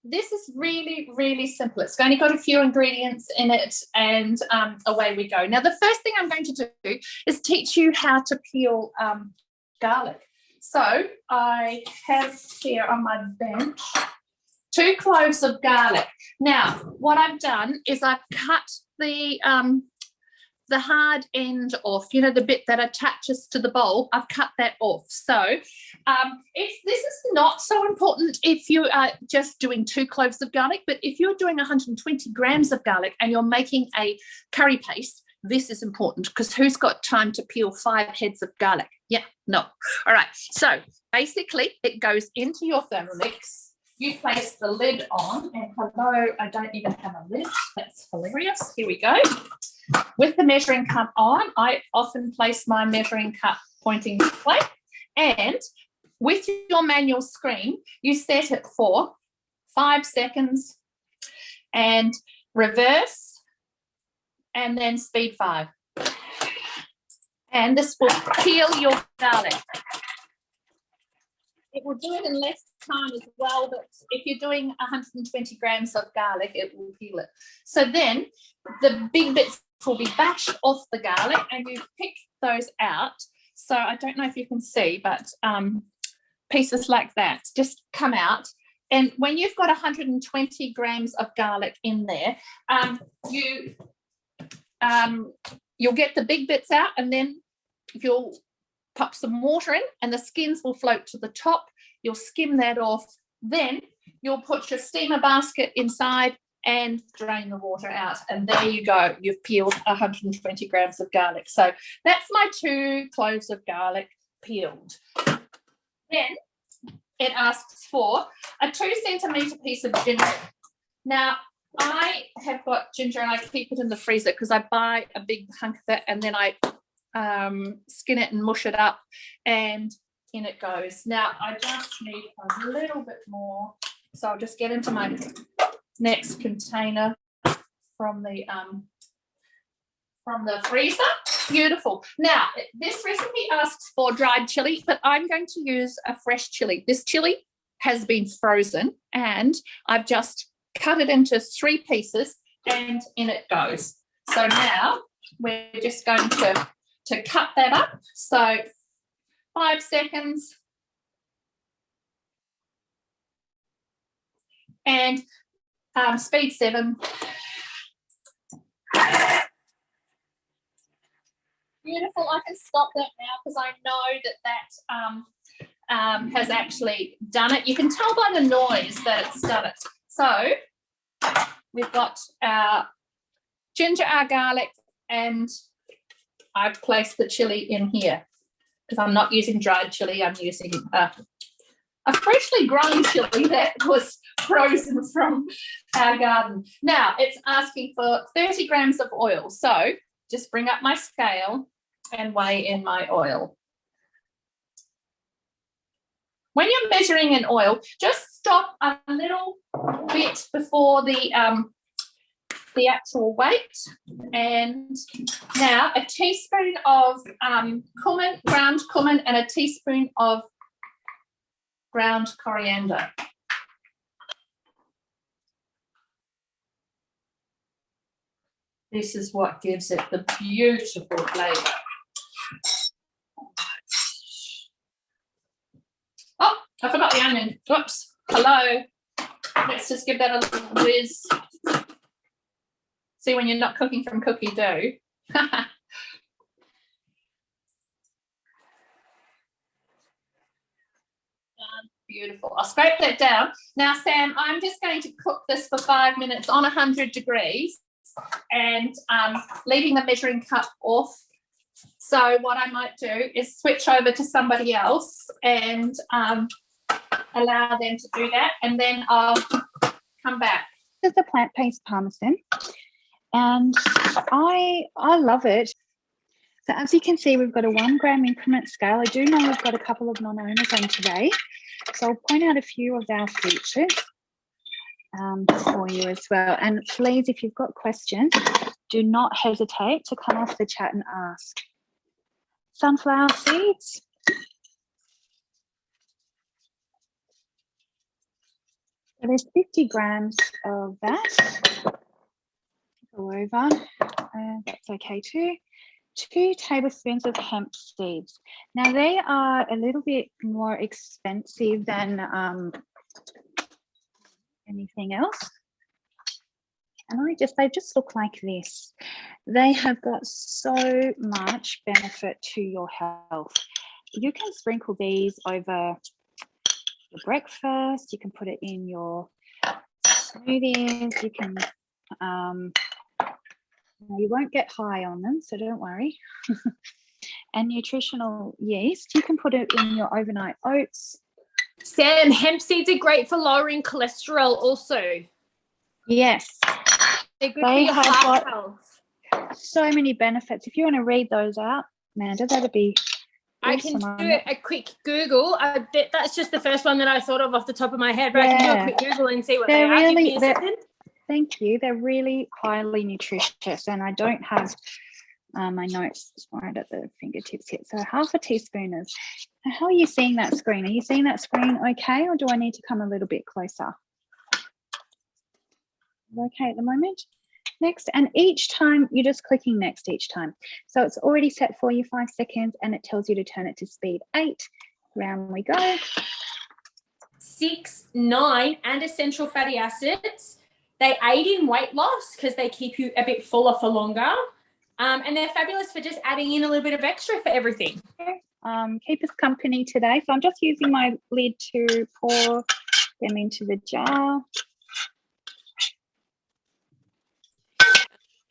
this is really, really simple. It's only got a few ingredients in it, and away we go. Now, the first thing I'm going to do is teach you how to peel garlic. So I have here on my bench 2 cloves of garlic. Now, what I've done is I've cut the hard end off, you know, the bit that attaches to the bowl. I've cut that off. So this is not so important if you are just doing 2 cloves of garlic, but if you're doing 120 grams of garlic and you're making a curry paste, this is important, because who's got time to peel 5 heads of garlic? Yeah, no. All right. So basically it goes into your Thermomix. You place the lid on, and hello, I don't even have a lid. That's hilarious. Here we go. With the measuring cup on, I often place my measuring cup pointing this way. And with your manual screen, you set it for 5 seconds and reverse, and then speed 5. And this will peel your garlic. It will do it in less time as well, but if you're doing 120 grams of garlic, it will peel it. So then the big bits will be bashed off the garlic, and you pick those out. So I don't know if you can see, but pieces like that just come out. And when you've got 120 grams of garlic in there, you'll get the big bits out, and then you'll pop some water in, and the skins will float to the top. You'll skim that off. Then you'll put your steamer basket inside and drain the water out. And there you go. You've peeled 120 grams of garlic. So that's my 2 cloves of garlic peeled. Then it asks for a 2 centimetre piece of ginger. Now, I have got ginger, and I keep it in the freezer because I buy a big hunk of it, and then I skin it and mush it up, and in it goes. Now, I just need a little bit more, so I'll just get into my next container from the freezer. Beautiful. Now, this recipe asks for dried chili, but I'm going to use a fresh chili. This chili has been frozen, and I've just cut it into 3 pieces, and in it goes. So now we're just going to cut that up. So 5 seconds. And speed 7. Beautiful. I can stop that now because I know that has actually done it. You can tell by the noise that it's done it. So we've got our ginger, our garlic, and I've placed the chili in here because I'm not using dried chili. I'm using a freshly grown chili that was frozen from our garden. Now, it's asking for 30 grams of oil. So just bring up my scale and weigh in my oil. When you're measuring in oil, just stop a little bit before the actual weight. And now a teaspoon of cumin, ground cumin, and a teaspoon of ground coriander. This is what gives it the beautiful flavour. Oh, I forgot the onion. Whoops. Hello. Let's just give that a little whiz. See, when you're not cooking from cookie dough. Beautiful. I'll scrape that down. Now, Sam, I'm just going to cook this for 5 minutes on 100 degrees and leaving the measuring cup off. So what I might do is switch over to somebody else and allow them to do that, and then I'll come back. This is the plant-based parmesan, and I love it. So as you can see, we've got a 1 gram increment scale. I do know we've got a couple of non-owners on today, so I'll point out a few of our features for you as well. And please, if you've got questions, do not hesitate to come off the chat and ask. Sunflower seeds. So there's 50 grams of that. Go over. That's okay too. 2 tablespoons of hemp seeds. Now they are a little bit more expensive than anything else. And they just look like this. They have got so much benefit to your health. You can sprinkle these over your breakfast. You can put it in your smoothies. You can, you won't get high on them, so don't worry. And nutritional yeast, you can put it in your overnight oats. Sam, hemp seeds are great for lowering cholesterol also. Yes. They're good for your heart health. So many benefits. If you want to read those out, Amanda, that'd be awesome. I can do a quick Google. That's just the first one that I thought of off the top of my head, but I can do a quick Google and see what they are. Give me a second. Thank you. They're really highly nutritious, and I don't have my notes right at the fingertips here. So half a teaspoon of, how are you seeing that screen? Are you seeing that screen okay, or do I need to come a little bit closer? Okay at the moment. Next, and each time you're just clicking next each time. So it's already set for you 5 seconds, and it tells you to turn it to speed 8. Round we go. 6, 9, and essential fatty acids. They aid in weight loss because they keep you a bit fuller for longer. And they're fabulous for just adding in a little bit of extra for everything. Keep us company today. So I'm just using my lid to pour them into the jar.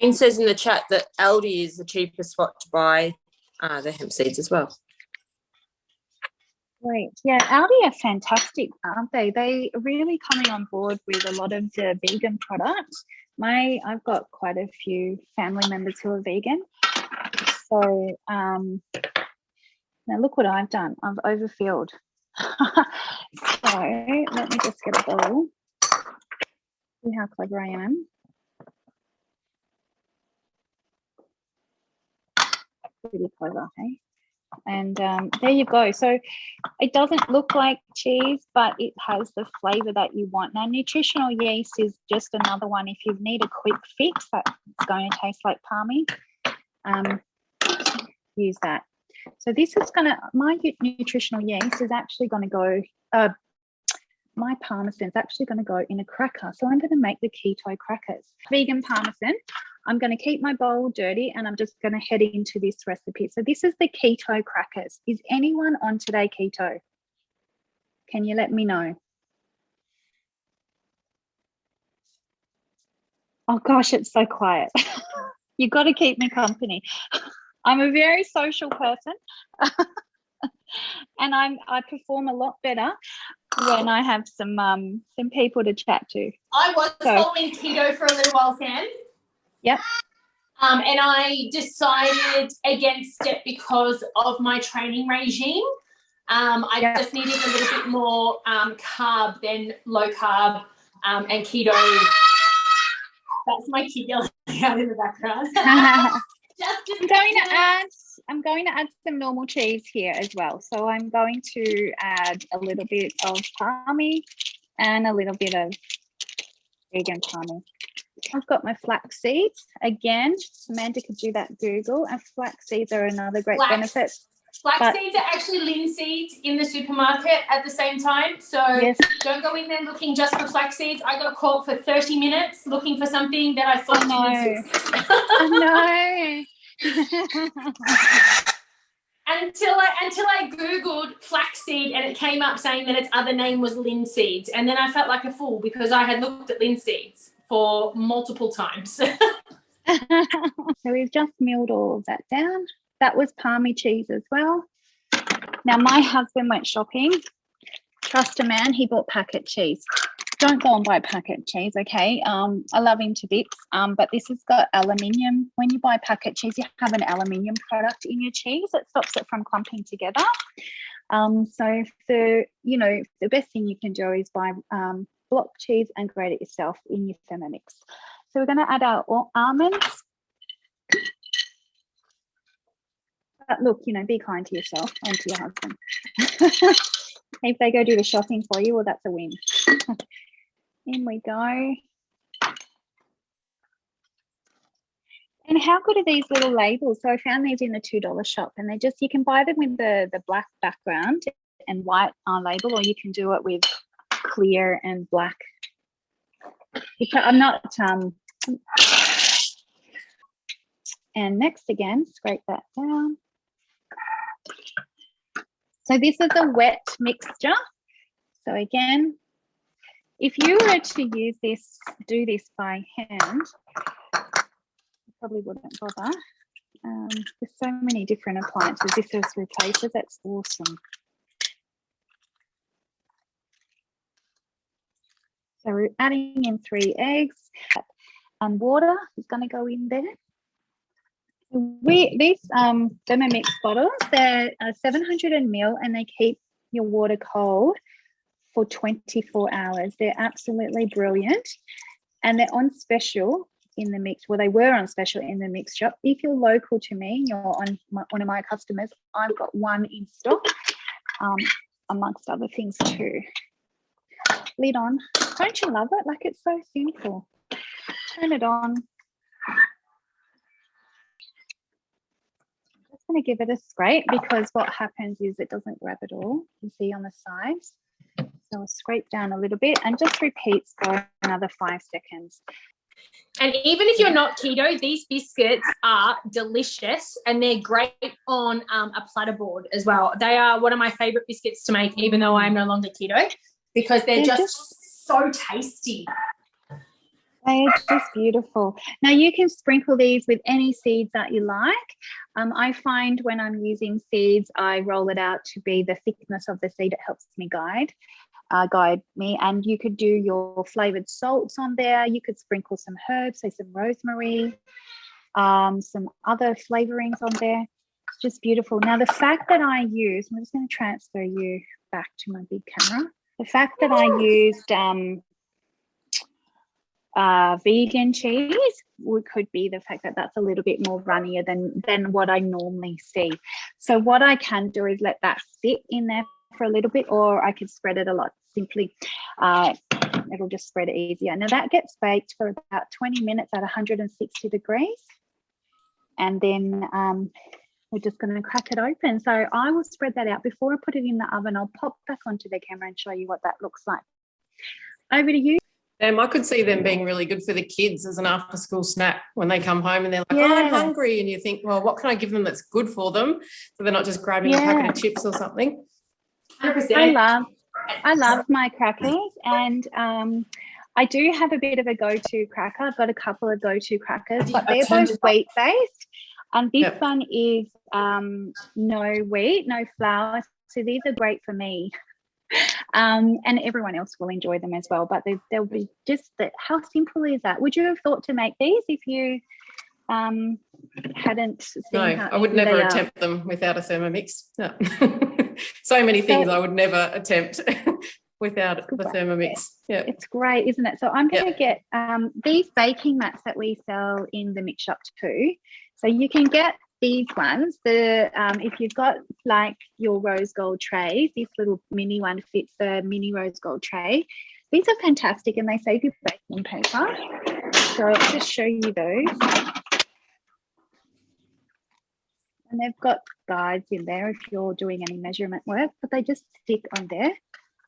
Jane says in the chat that Aldi is the cheapest spot to buy the hemp seeds as well. Great. Yeah, Aldi are fantastic, aren't they? They are really coming on board with a lot of the vegan products. I've got quite a few family members who are vegan. So now look what I've done. I've overfilled. So let me just get a bowl. See how clever I am. Pretty clever, hey? And there you go. So it doesn't look like cheese, but it has the flavor that you want. Now, nutritional yeast is just another one. If you need a quick fix that's going to taste like palmy, use that. So this is going to, my nutritional yeast is actually going to go, my parmesan is actually going to go in a cracker. So I'm going to make the keto crackers. Vegan parmesan. I'm going to keep my bowl dirty, and I'm just going to head into this recipe. So this is the keto crackers. Is anyone on today keto? Can you let me know? Oh gosh, it's so quiet. You've got to keep me company. I'm a very social person. And I perform a lot better when I have some people to chat to. I was following keto for a little while, Sam. Yep. And I decided against it because of my training regime. I just needed a little bit more carb than low carb and keto. That's my kid yelling out in the background. I'm going to add some normal cheese here as well. So I'm going to add a little bit of palmy and a little bit of vegan palmy. I've got my flax seeds. Again, Amanda could do that Google, and flax seeds are another great benefit. Flax seeds are actually linseeds in the supermarket at the same time. So don't go in there looking just for flax seeds. I got caught for 30 minutes looking for something that I thought didn't exist. I Until I Googled flaxseed and it came up saying that its other name was linseeds. And then I felt like a fool because I had looked at linseeds for multiple times. So we've just milled all of that down. That was palmy cheese as well. Now my husband went shopping. Trust a man, he bought packet cheese. Don't go and buy packet cheese, okay? I love him to bits, but this has got aluminium. When you buy packet cheese, you have an aluminium product in your cheese. It stops it from clumping together. So the best thing you can do is buy block cheese and grate it yourself in your Thermomix. So we're going to add our almonds. But look, be kind to yourself and to your husband. If they go do the shopping for you, well, that's a win. In we go. And how good are these little labels? So I found these in the $2 shop, and they just, you can buy them with the black background and white label, or you can do it with clear and black. I'm not, and next again, scrape that down. So this is a wet mixture. So again, if you were to use this, do this by hand, probably wouldn't bother. There's so many different appliances. This just replaces. That's awesome. So we're adding in 3 eggs, and water is going to go in there. These Thermomix bottles, they're 700 ml, and they keep your water cold for 24 hours. They're absolutely brilliant, and they're on special in the mix. Well, they were on special in the mix shop. If you're local to me, you're on one of my customers, I've got one in stock, amongst other things too. Lid on. Don't you love it? Like, it's so simple. Turn it on. I'm just going to give it a scrape, because what happens is it doesn't grab it all. You can see on the sides. So I'll scrape down a little bit and just repeat for another 5 seconds. And even if you're not keto, these biscuits are delicious, and they're great on a platter board as well. They are one of my favourite biscuits to make, even though I'm no longer keto, because they're just so tasty. They are just beautiful. Now, you can sprinkle these with any seeds that you like. I find when I'm using seeds, I roll it out to be the thickness of the seed. It helps me guide me. And you could do your flavoured salts on there. You could sprinkle some herbs, so some rosemary, some other flavourings on there. It's just beautiful. Now, the fact that I use, I'm just going to transfer you back to my big camera. The fact that I used vegan cheese could be the fact that that's a little bit more runnier than what I normally see. So what I can do is let that sit in there for a little bit, or I could spread it a lot simply. It'll just spread it easier. Now that gets baked for about 20 minutes at 160 degrees, and then we're just going to crack it open. So I will spread that out before I put it in the oven. I'll pop back onto the camera and show you what that looks like. Over to you. I could see them being really good for the kids as an after-school snack when they come home and they're like, Yeah. oh, I'm hungry. And you think, well, what can I give them that's good for them? So they're not just grabbing a packet of chips or something. 100%. I love my crackers, and I do have a bit of a go-to cracker. I've got a couple of go-to crackers, but they're both wheat-based. And this one is no wheat, no flour. So these are great for me. And everyone else will enjoy them as well, but they'll be just that. How simple is that? Would you have thought to make these if you hadn't seen? No, I would never attempt them without a Thermomix. No. So many things I would never attempt without the Thermomix. Yeah, it's great, isn't it? So I'm going to get these baking mats that we sell in the mix shop too. So you can get these ones. If you've got like your rose gold trays, this little mini one fits the mini rose gold tray. These are fantastic, and they save you baking paper. So I'll just show you those. And they've got guides in there if you're doing any measurement work, but they just stick on there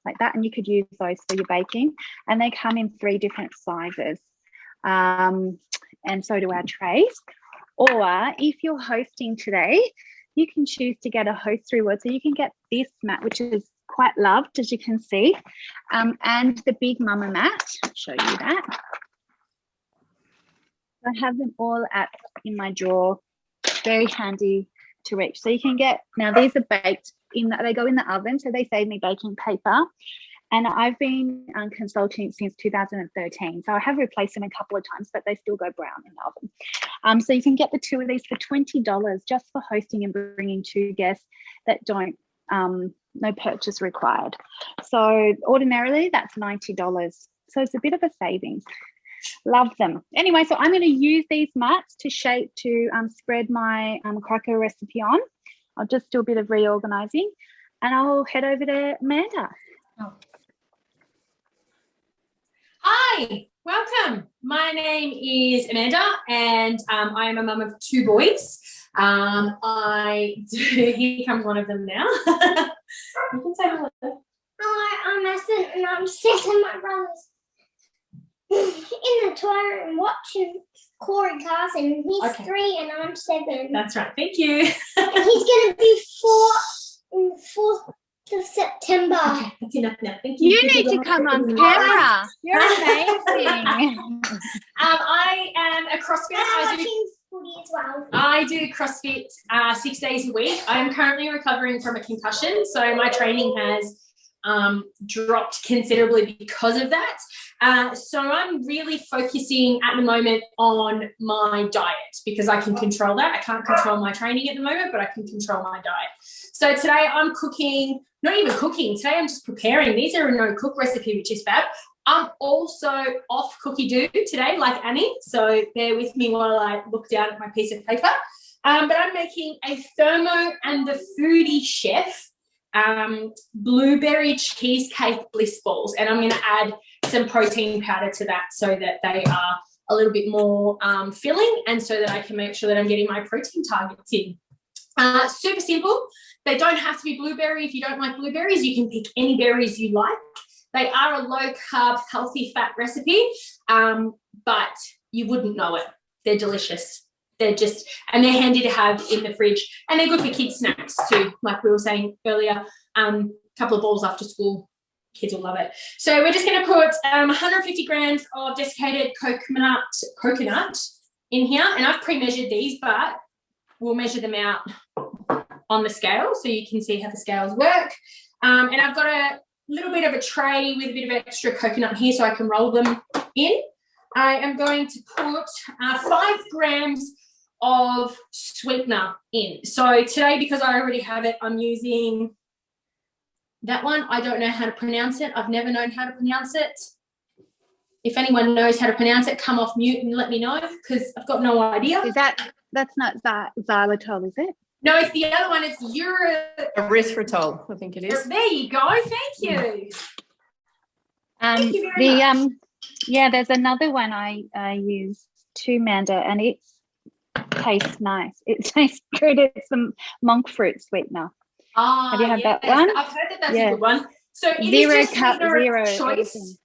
like that, and you could use those for your baking. And they come in 3 different sizes, and so do our trays. Or if you're hosting today, you can choose to get a host reward. So you can get this mat, which is quite loved, as you can see, and the Big Mama mat. I'll show you that. I have them all in my drawer. Very handy to reach. So you can get, now these are baked they go in the oven, so they save me baking paper. And I've been consulting since 2013. So I have replaced them a couple of times, but they still go brown in the oven. So you can get the 2 of these for $20 just for hosting and bringing 2 guests that don't, no purchase required. So ordinarily that's $90. So it's a bit of a savings. Love them. Anyway, so I'm going to use these mats to spread my cracker recipe on. I'll just do a bit of reorganizing, and I'll head over to Amanda. Hi, Hi, welcome. My name is Amanda, and I am a mum of 2 boys. Here comes one of them now. You can say hello. Hi, I'm Ethan, and I'm sitting my brothers in the toilet and watching Corey Carson. He's 3 and I'm 7. That's right. Thank you. He's going to be 4 in the 4th of September. Okay, that's enough now. Thank you. You need to come on camera. You're amazing. I am a CrossFit. I'm watching footy as well. I do CrossFit 6 days a week. I am currently recovering from a concussion, so my training has dropped considerably because of that. So I'm really focusing at the moment on my diet because I can control that. I can't control my training at the moment, but I can control my diet. So today I'm cooking, not even cooking, today I'm just preparing. These are a no-cook recipe, which is fab. I'm also off cookie do today, like Annie, so bear with me while I look down at my piece of paper. But I'm making a Thermo and the Foodie Chef blueberry cheesecake bliss balls, and I'm going to add some protein powder to that so that they are a little bit more filling, and so that I can make sure that I'm getting my protein targets in. Super simple. They don't have to be blueberry. If you don't like blueberries, you can pick any berries you like. They are a low carb, healthy fat recipe, but you wouldn't know it. They're delicious. And they're handy to have in the fridge, and they're good for kids' snacks too. Like we were saying earlier, couple of balls after school, kids will love it. So we're just going to put 150 grams of desiccated coconut in here, and I've pre-measured these, but we'll measure them out on the scale so you can see how the scales work. And I've got a little bit of a tray with a bit of extra coconut here so I can roll them in. I am going to put 5 grams of sweetener in. So today, because I already have it, I'm using that one. I don't know how to pronounce it. I've never known how to pronounce it. If anyone knows how to pronounce it, come off mute and let me know, because I've got no idea. That's not xylitol, is it? No, it's the other one. It's Erythritol, I think it is. There you go. Thank you. Thank you very much. There's another one I use too, Amanda, and it tastes nice. It tastes good. It's some monk fruit sweetener. Have you had that one? I've heard that that's a good one. So it zero is just cut, sweetener of zero. choice.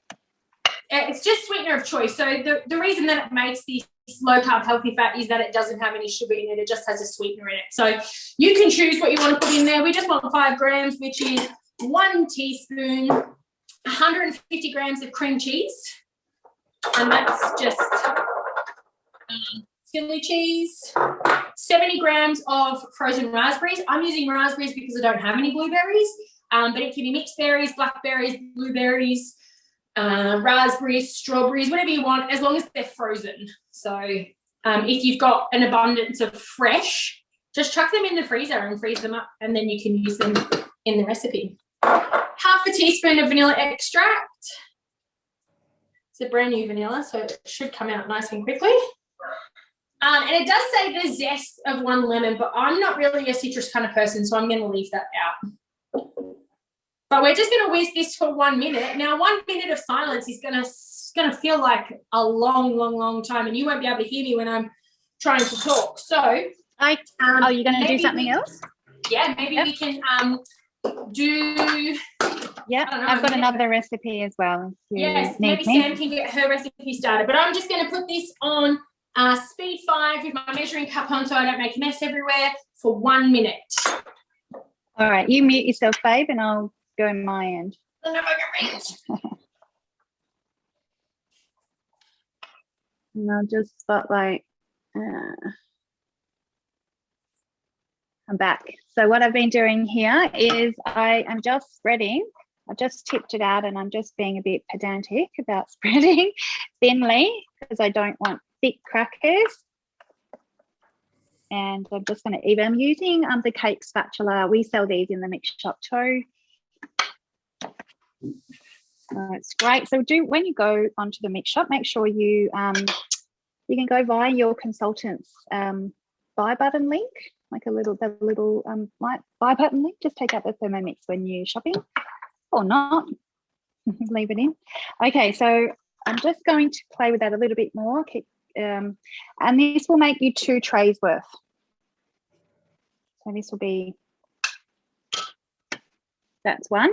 It's just sweetener of choice. So the reason that it makes this low carb healthy fat is that it doesn't have any sugar in it. It just has a sweetener in it. So you can choose what you want to put in there. We just want 5 grams, which is 1 teaspoon, 150 grams of cream cheese. And that's just Philly cheese, 70 grams of frozen raspberries. I'm using raspberries because I don't have any blueberries, but it can be mixed berries, blackberries, blueberries, raspberries, strawberries, whatever you want, as long as they're frozen. So if you've got an abundance of fresh, just chuck them in the freezer and freeze them up, and then you can use them in the recipe. Half a teaspoon of vanilla extract. It's a brand new vanilla, so it should come out nice and quickly. And it does say the zest of 1 lemon, but I'm not really a citrus kind of person, so I'm going to leave that out. But we're just going to whiz this for 1 minute. Now, 1 minute of silence is going to feel like a long, long, long time, and you won't be able to hear me when I'm trying to talk. So, you're going to do something else? Yeah, maybe we can do. Yeah, I've got another recipe as well. Yes, maybe Sam can get her recipe started. But I'm just going to put this on speed 5 with my measuring cup on so I don't make a mess everywhere for 1 minute. All right, you mute yourself, babe, and I'll go in my end. And I'll just spotlight. I'm back. So what I've been doing here is I am just spreading. I've just tipped it out, and I'm just being a bit pedantic about spreading thinly because I don't want thick crackers. And I'm just going to even. I'm using the cake spatula. We sell these in the mix shop too. It's great. So when you go onto the mix shop, make sure you can go via your consultant's buy button link, like the little buy button link. Just take out the Thermomix when you're shopping, or not. Leave it in. Okay, so I'm just going to play with that a little bit more. And this will make you 2 trays worth. So this will be, that's one.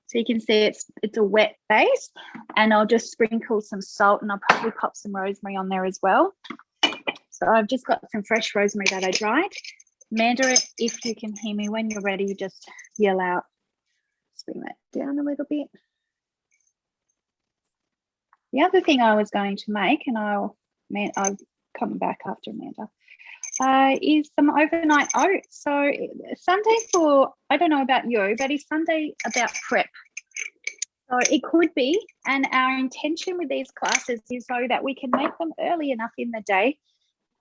So you can see it's a wet base, and I'll just sprinkle some salt, and I'll probably pop some rosemary on there as well. So I've just got some fresh rosemary that I dried. Amanda, if you can hear me, when you're ready, you just yell out. Let's bring that down a little bit. The other thing I was going to make, and I'll come back after Amanda, is some overnight oats. So Sunday for, I don't know about you, but it's Sunday about prep. So it could be, and our intention with these classes is so that we can make them early enough in the day,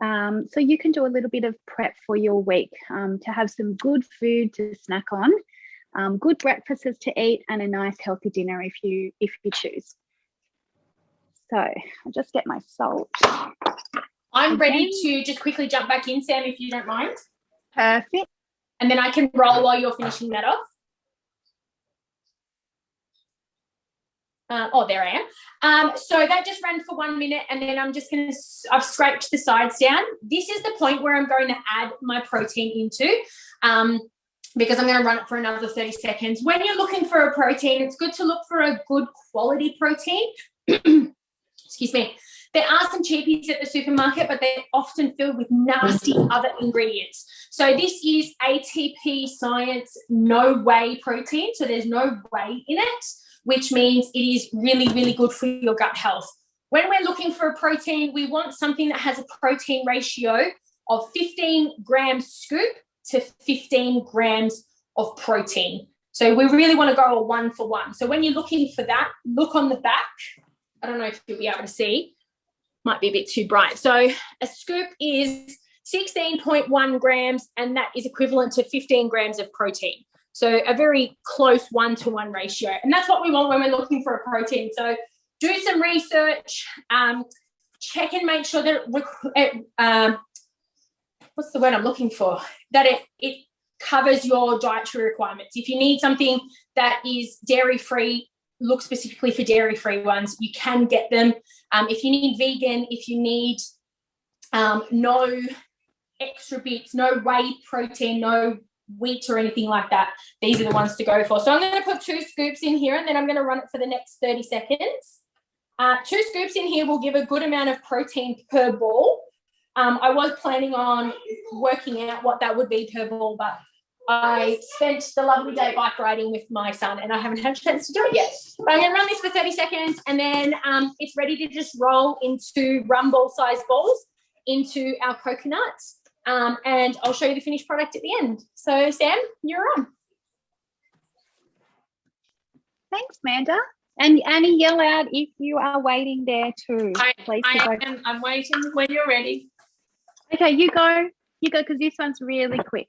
so you can do a little bit of prep for your week, to have some good food to snack on, good breakfasts to eat, and a nice healthy dinner if you choose. So I'll just get my salt. I'm ready to just quickly jump back in, Sam, if you don't mind. Perfect. And then I can roll while you're finishing that off. There I am. So that just ran for 1 minute, and then I'm just going to, I've scraped the sides down. This is the point where I'm going to add my protein into, because I'm going to run it for another 30 seconds. When you're looking for a protein, it's good to look for a good quality protein. Excuse me. There are some cheapies at the supermarket, but they're often filled with nasty other ingredients. So this is ATP Science no whey protein. So there's no whey in it, which means it is really, really good for your gut health. When we're looking for a protein, we want something that has a protein ratio of 15 grams scoop to 15 grams of protein. So we really want to go a 1-for-1. So when you're looking for that, look on the back. I don't know if you'll be able to see. Might be a bit too bright. So a scoop is 16.1 grams, and that is equivalent to 15 grams of protein. So a very close 1-to-1 ratio. And that's what we want when we're looking for a protein. So do some research, check and make sure that what's the word I'm looking for? That it covers your dietary requirements. If you need something that is dairy-free, look specifically for dairy-free ones. You can get them. If you need vegan, if you need no extra bits, no whey protein, no wheat or anything like that, these are the ones to go for. So I'm going to put 2 scoops in here, and then I'm going to run it for the next 30 seconds. 2 scoops in here will give a good amount of protein per ball. I was planning on working out what that would be per ball, but I spent the lovely day bike riding with my son, and I haven't had a chance to do it yet. But I'm going to run this for 30 seconds, and then it's ready to just roll into rum ball size balls into our coconuts, and I'll show you the finished product at the end. So, Sam, you're on. Thanks, Amanda. And Annie, yell out if you are waiting there too. I'm waiting when you're ready. Okay, you go, because this one's really quick.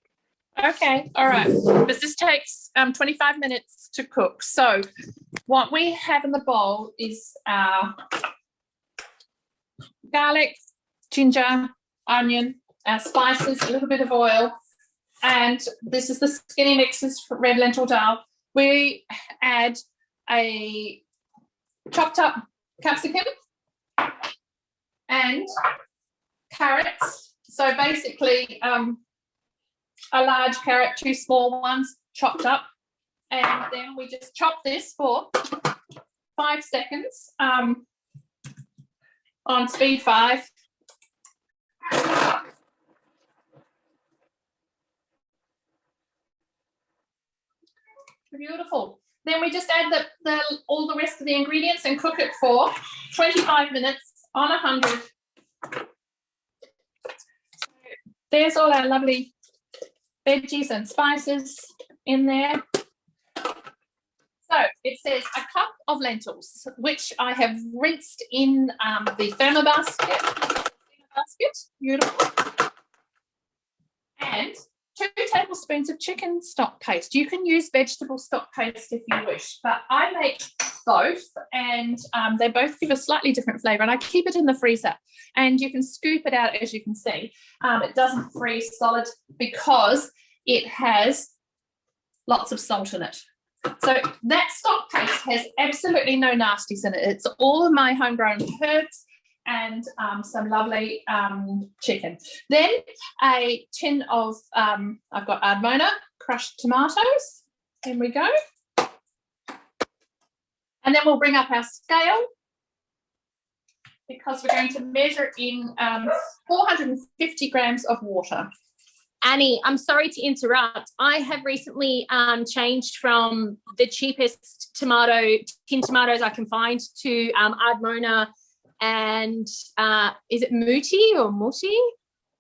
Okay, all right. Because this takes 25 minutes to cook. So what we have in the bowl is our garlic, ginger, onion, our spices, a little bit of oil, and this is the skinny mixes for red lentil dal. We add a chopped up capsicum and carrots. So basically a large carrot, 2 small ones chopped up, and then we just chop this for 5 seconds on speed 5. Beautiful. Then we just add all the rest of the ingredients and cook it for 25 minutes on 100. There's all our lovely veggies and spices in there. So it says a cup of lentils, which I have rinsed in the thermobasket. Beautiful. And 2 tablespoons of chicken stock paste. You can use vegetable stock paste if you wish, but I make both, and they both give a slightly different flavour, and I keep it in the freezer, and you can scoop it out, as you can see. It doesn't freeze solid because it has lots of salt in it. So that stock paste has absolutely no nasties in it. It's all of my homegrown herbs and some lovely chicken. Then a tin of, I've got Ardmona, crushed tomatoes. In we go. And then we'll bring up our scale because we're going to measure in 450 grams of water. Annie, I'm sorry to interrupt. I have recently changed from the cheapest tin tomatoes I can find to Ardmona and is it Muti or Muti?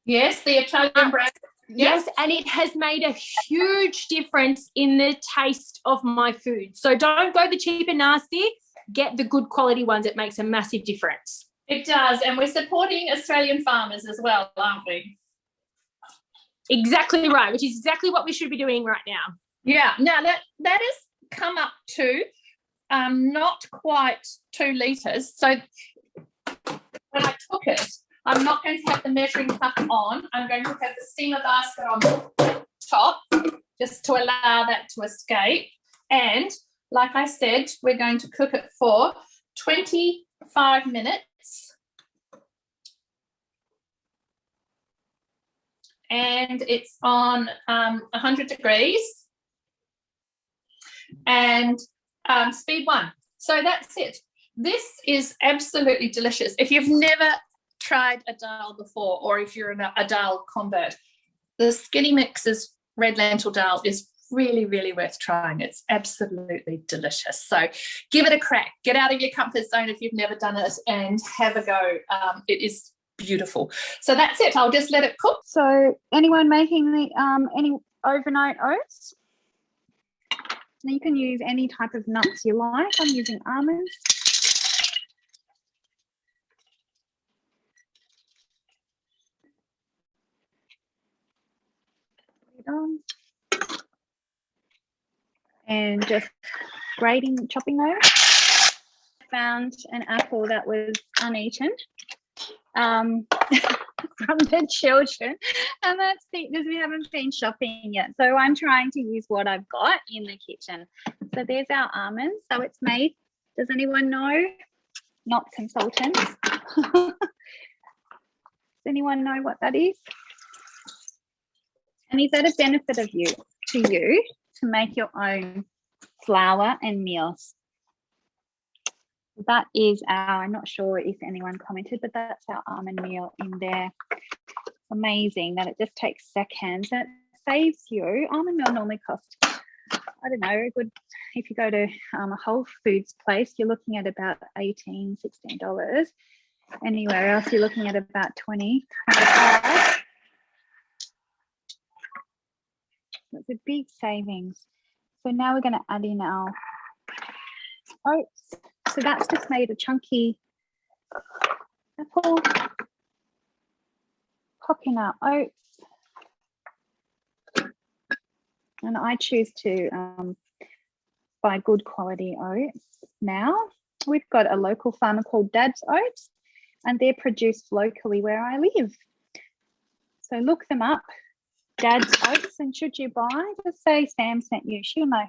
Yes, the Italian brand. Yes, and it has made a huge difference in the taste of my food. So don't go the cheap and nasty. Get the good quality ones. It makes a massive difference. It does, and we're supporting Australian farmers as well, aren't we? Exactly right, which is exactly what we should be doing right now. Yeah. Now that has come up to not quite 2 litres. So when I cook it, I'm not going to have the measuring cup on. I'm going to have the steamer basket on the top just to allow that to escape. And like I said, we're going to cook it for 25 minutes. And it's on 100 degrees and speed 1. So that's it. This is absolutely delicious. If you've never tried a Dahl before, or if you're a Dahl convert, the Skinny Mix's red lentil Dahl is really, really worth trying. It's absolutely delicious. So give it a crack. Get out of your comfort zone if you've never done it and have a go. It is beautiful. So that's it. I'll just let it cook. So anyone making the any overnight oats? Now you can use any type of nuts you like. I'm using almonds. And just chopping those. Found an apple that was uneaten from the children, and that's because we haven't been shopping yet. So I'm trying to use what I've got in the kitchen. So there's our almonds. So it's made. Does anyone know? Not consultants. Does anyone know what that is? And is that a benefit to you to make your own flour and meals? That is I'm not sure if anyone commented, but that's our almond meal in there. Amazing that it just takes seconds. It saves you. Almond meal normally costs, I don't know, if you go to a Whole Foods place, you're looking at about $18, $16. Anywhere else, you're looking at about $20, $25. It's a big savings. So now we're going to add in our oats. So that's just made a chunky apple. Pop in our oats. And I choose to buy good quality oats now. We've got a local farmer called Dad's Oats, and they're produced locally where I live. So look them up, Dad's Oats, and should you buy, just say Sam sent you. She'll know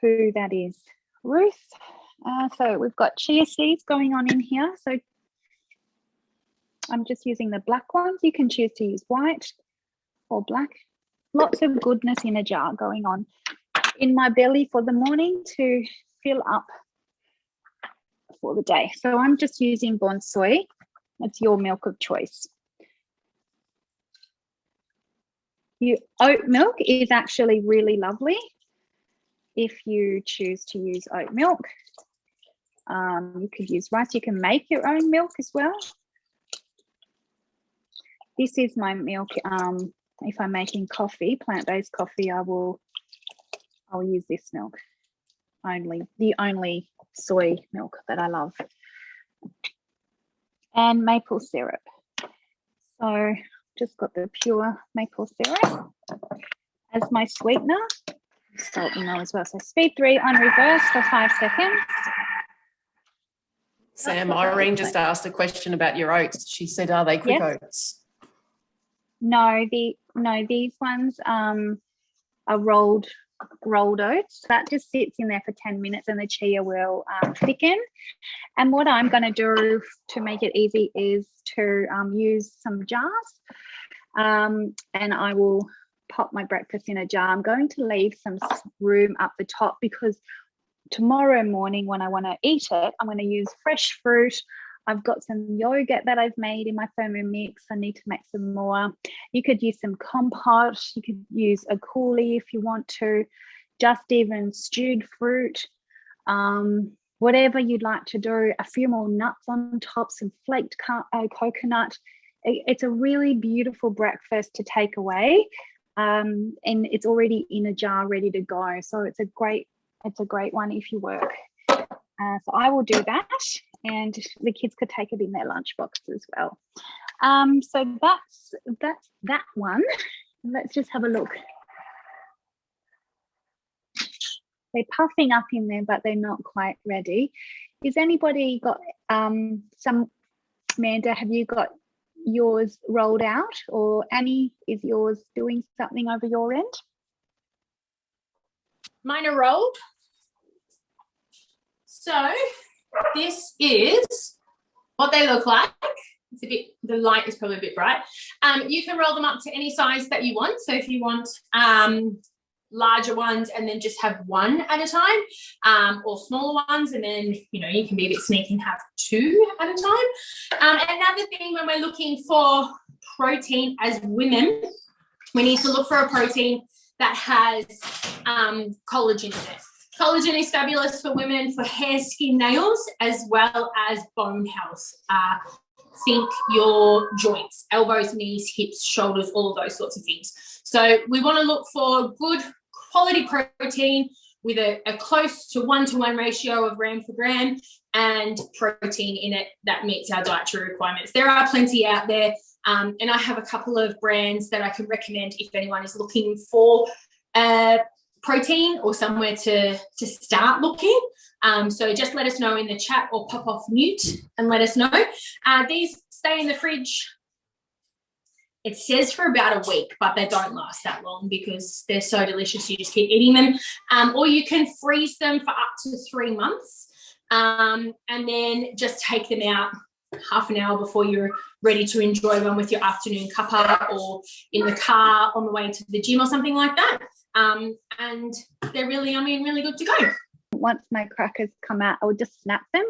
who that is. Ruth. So we've got chia seeds going on in here. So I'm just using the black ones. You can choose to use white or black. Lots of goodness in a jar going on in my belly for the morning to fill up for the day. So I'm just using Bonsoi. It's your milk of choice. Oat milk is actually really lovely if you choose to use oat milk. You could use rice. You can make your own milk as well. This is my milk. If I'm making coffee, plant-based coffee, I'll use this milk. The only soy milk that I love. And maple syrup. So just got the pure maple syrup as my sweetener. Salt in there as well. So speed 3 on reverse for 5 seconds. Sam, Irene just asked a question about your oats. She said, are they quick oats? No, these ones are rolled rolled oats. That just sits in there for 10 minutes and the chia will thicken. And what I'm going to do to make it easy is to use some jars, and I will pop my breakfast in a jar. I'm going to leave some room up the top because tomorrow morning when I want to eat it, I'm going to use fresh fruit. I've got some yogurt that I've made in my Thermomix. I need to make some more. You could use some compote. You could use a coulis if you want to, just even stewed fruit, whatever you'd like to do. A few more nuts on top, some flaked coconut. It's a really beautiful breakfast to take away, and it's already in a jar ready to go. So it's a great one if you work. So I will do that, and the kids could take it in their lunchbox as well. So that's that one. Let's just have a look. They're puffing up in there, but they're not quite ready. Is anybody got some? Amanda, have you got yours rolled out, or Annie, is yours doing something over your end? Mine are rolled. So this is what they look like. It's a bit, the light is probably a bit bright. You can roll them up to any size that you want. So if you want larger ones and then just have one at a time, or smaller ones, and then, you know, you can be a bit sneaky and have two at a time. Another thing, when we're looking for protein as women, we need to look for a protein that has collagen in it. Collagen is fabulous for women for hair, skin, nails, as well as bone health. Think your joints, elbows, knees, hips, shoulders, all of those sorts of things. So we want to look for good quality protein with a close to 1-to-1 ratio of gram for gram and protein in it that meets our dietary requirements. There are plenty out there, and I have a couple of brands that I can recommend if anyone is looking for protein or somewhere to start looking. So just let us know in the chat or pop off mute and let us know. These stay in the fridge, it says, for about a week, but they don't last that long because they're so delicious you just keep eating them. Or you can freeze them for up to 3 months, and then just take them out half an hour before you're ready to enjoy one with your afternoon cuppa or in the car on the way to the gym or something like that. And they're really yummy and really good to go. Once my crackers come out, I'll just snap them